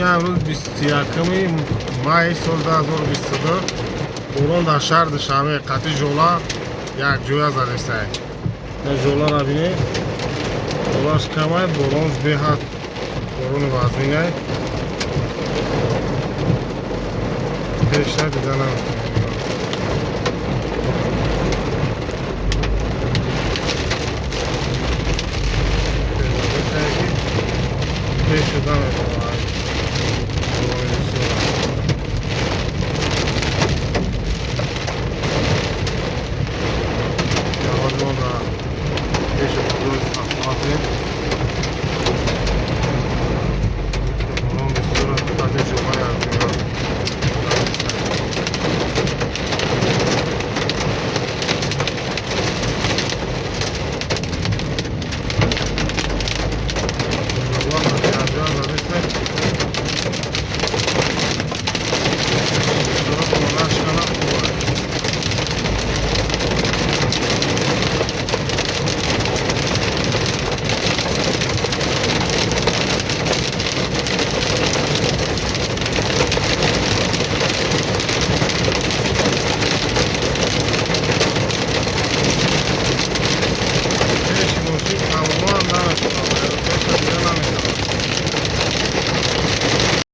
امروز 21 مای سال 2022 باران در شهر دوشنبه قطع ژولا یک جویا زده است. این ژولا را ببینید، ژولاش کمه، بارانش به حد باران وزینه. پیش ندیدن نمیتونیم پیش شدن